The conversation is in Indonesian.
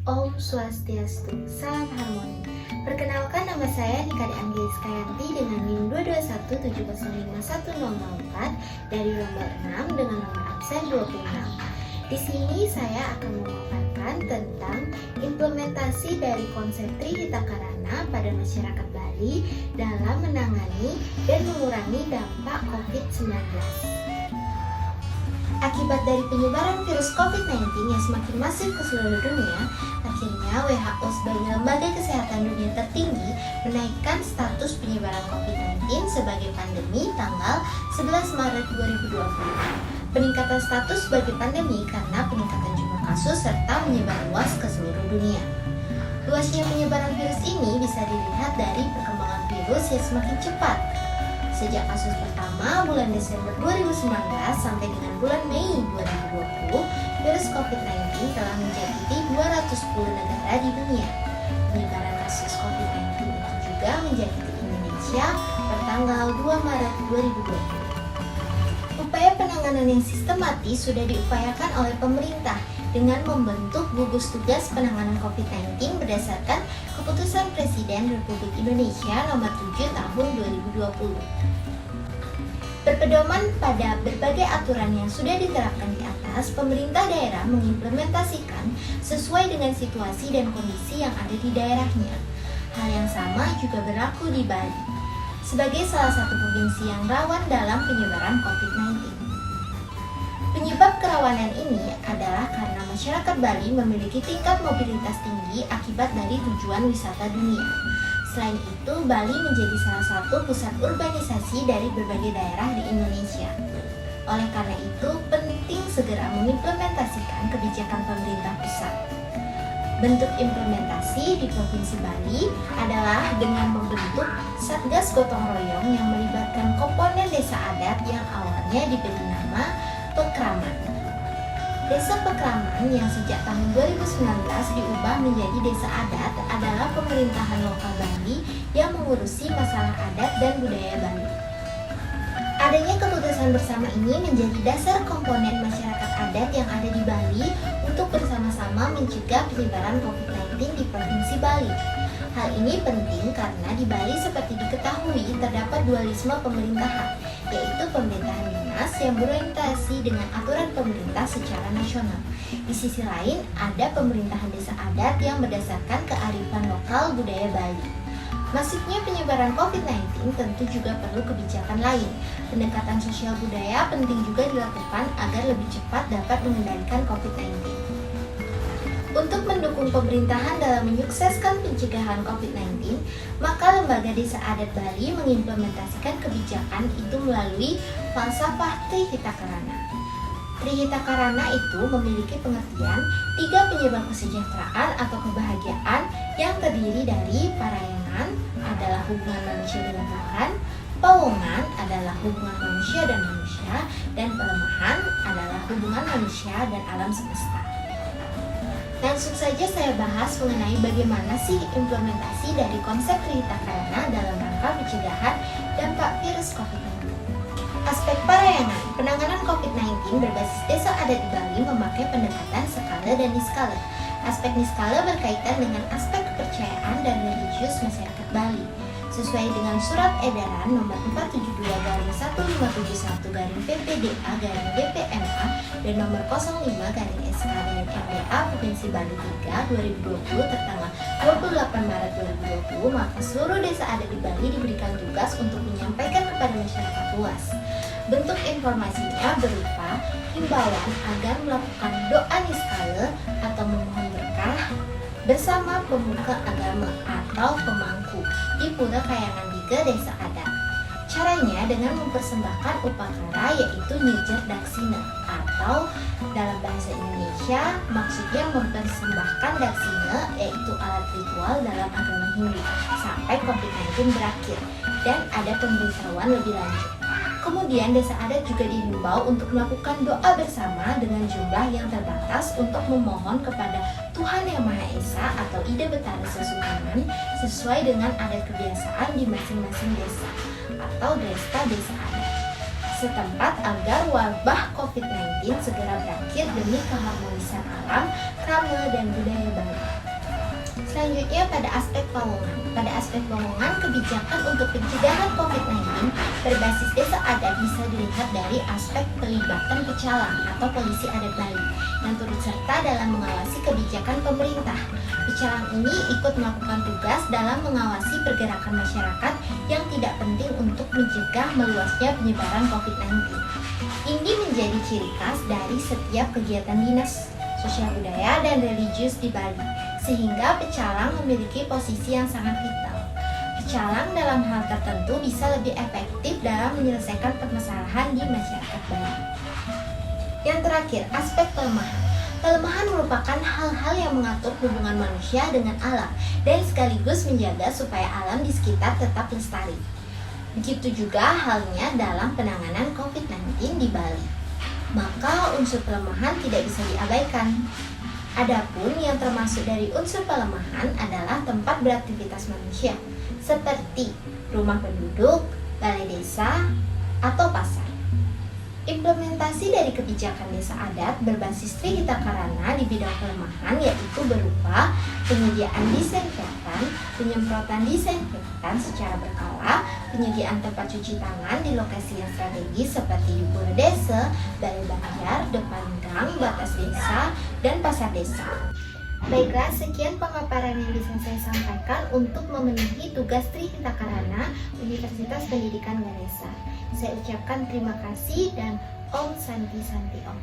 Om Swastiastu, salam harmoni. Perkenalkan, nama saya Nikade Anggelis Kayanti dengan NIM 221705104 dari nomor 6 dengan nomor absen 26. Di sini saya akan memaparkan tentang implementasi dari konsep Trihita Karana pada masyarakat Bali dalam menangani dan mengurangi dampak COVID-19. Akibat dari penyebaran virus COVID-19 yang semakin masif ke seluruh dunia, akhirnya WHO sebagai lembaga kesehatan dunia tertinggi menaikkan status penyebaran COVID-19 sebagai pandemi tanggal 11 Maret 2020. Peningkatan status sebagai pandemi karena peningkatan jumlah kasus serta menyebar luas ke seluruh dunia. Luasnya penyebaran virus ini bisa dilihat dari perkembangan virus yang semakin cepat. Sejak kasus pertama bulan Desember 2019 sampai dengan bulan Mei 2020, virus COVID-19 telah menjangkiti 210 negara di dunia. Penyebaran kasus COVID-19 itu juga menjangkiti Indonesia pada tanggal 2 Maret 2020. Upaya penanganan yang sistematis sudah diupayakan oleh pemerintah dengan membentuk gugus tugas penanganan COVID-19 berdasarkan Keputusan Presiden Republik Indonesia Nomor 7 Tahun 2020. Berpedoman pada berbagai aturan yang sudah diterapkan di atas, pemerintah daerah mengimplementasikan sesuai dengan situasi dan kondisi yang ada di daerahnya. Hal yang sama juga berlaku di Bali, sebagai salah satu provinsi yang rawan dalam penyebaran COVID-19. Penyebab kerawanan ini adalah karena masyarakat Bali memiliki tingkat mobilitas tinggi akibat dari tujuan wisata dunia. Selain itu, Bali menjadi salah satu pusat urbanisasi dari berbagai daerah di Indonesia. Oleh karena itu, penting segera mengimplementasikan kebijakan pemerintah pusat. Bentuk implementasi di Provinsi Bali adalah dengan membentuk Satgas Gotong Royong yang melibatkan komponen desa adat yang awalnya diberi nama Pekraman. Desa Pekraman yang sejak tahun 2019 diubah menjadi desa adat adalah pemerintahan lokal Bali yang mengurusi masalah adat dan budaya Bali. Adanya keputusan bersama ini menjadi dasar komponen masyarakat adat yang ada di Bali untuk bersama-sama mencegah penyebaran COVID-19 di Provinsi Bali. Hal ini penting karena di Bali seperti diketahui terdapat dualisme pemerintahan, yaitu pemerintahan dinas yang berorientasi dengan aturan pemerintah secara nasional. Di sisi lain, ada pemerintahan desa adat yang berdasarkan kearifan lokal budaya Bali. Masifnya penyebaran COVID-19 tentu juga perlu kebijakan lain. Pendekatan sosial budaya penting juga dilakukan agar lebih cepat dapat mengendalikan COVID-19. Untuk mendukung pemerintahan dalam menyukseskan pencegahan COVID-19, maka Lembaga Desa Adat Bali mengimplementasikan kebijakan itu melalui falsafah Trihita Karana. Trihita Karana itu memiliki pengertian 3 penyebab kesejahteraan atau kebahagiaan yang terdiri dari parayangan adalah hubungan manusia dengan Tuhan, pawongan adalah hubungan manusia dan manusia, dan pelemahan adalah hubungan manusia dan alam semesta. Langsung saja saya bahas mengenai bagaimana sih implementasi dari konsep Trihita Karana dalam rangka pencegahan dampak virus COVID-19. Aspek parayangan, penanganan COVID-19 berbasis desa adat di Bali memakai pendekatan skala dan niskala. Aspek niskala berkaitan dengan aspek kepercayaan dan religius masyarakat Bali. Sesuai dengan Surat Edaran Nomor 472/157/PPDA/DPMA dan Nomor 05/SK/RDA Provinsi Bali 3 2020 tertanggal 28 Maret 2020, maka seluruh desa adat di Bali diberikan tugas untuk menyampaikan kepada masyarakat luas. Bentuk informasinya berupa himbauan agar melakukan doa niskala atau memohon berkah bersama pemuka agama atau pemangku di Pura Kayangan 3 Desa Adat. Caranya dengan mempersembahkan upakara yaitu nyejer daksina atau dalam bahasa Indonesia maksudnya mempersembahkan daksina yaitu alat ritual dalam agama Hindu sampai COVID-19 berakhir dan ada pemberitahuan lebih lanjut. Kemudian desa adat juga dihimbau untuk melakukan doa bersama dengan jumlah yang terbatas untuk memohon kepada Tuhan Yang Maha Esa atau Ida Betara Sesungkaman sesuai dengan adat kebiasaan di masing-masing desa atau desa adat setempat agar wabah COVID-19 segera berakhir demi keharmonisan alam, krama, dan budaya Bali. Selanjutnya pada aspek lowongan. Pada aspek lowongan, kebijakan untuk pencegahan COVID-19 berbasis desa adat bisa dilihat dari aspek pelibatan pecalang atau polisi adat Bali yang turut serta dalam mengawasi kebijakan pemerintah. Pecalang ini ikut melakukan tugas dalam mengawasi pergerakan masyarakat yang tidak penting untuk mencegah meluasnya penyebaran COVID-19. Ini menjadi ciri khas dari setiap kegiatan dinas sosial budaya dan religius di Bali, sehingga pecalang memiliki posisi yang sangat vital. Pecalang dalam hal tertentu bisa lebih efektif dalam menyelesaikan permasalahan di masyarakat Bali. Yang terakhir, aspek pelemahan. Pelemahan merupakan hal-hal yang mengatur hubungan manusia dengan alam dan sekaligus menjaga supaya alam di sekitar tetap lestari. Begitu juga halnya dalam penanganan COVID-19 di Bali. Maka unsur pelemahan tidak bisa diabaikan. Adapun yang termasuk dari unsur pelemahan adalah tempat beraktivitas manusia, seperti rumah penduduk, balai desa, atau pasar. Implementasi dari kebijakan desa adat berbasis Trihita Karana di bidang pelemahan yaitu berupa penyediaan disinfektan, penyemprotan disinfektan secara berkala, penyediaan tempat cuci tangan di lokasi yang strategis seperti di pura desa, balai banjar, depan gang, batas desa, dan pasar desa. Baiklah, sekian pemaparan yang bisa saya sampaikan untuk memenuhi tugas Trihita Karana Universitas Pendidikan Ganesha. Saya ucapkan terima kasih dan Om Santi Santi Om.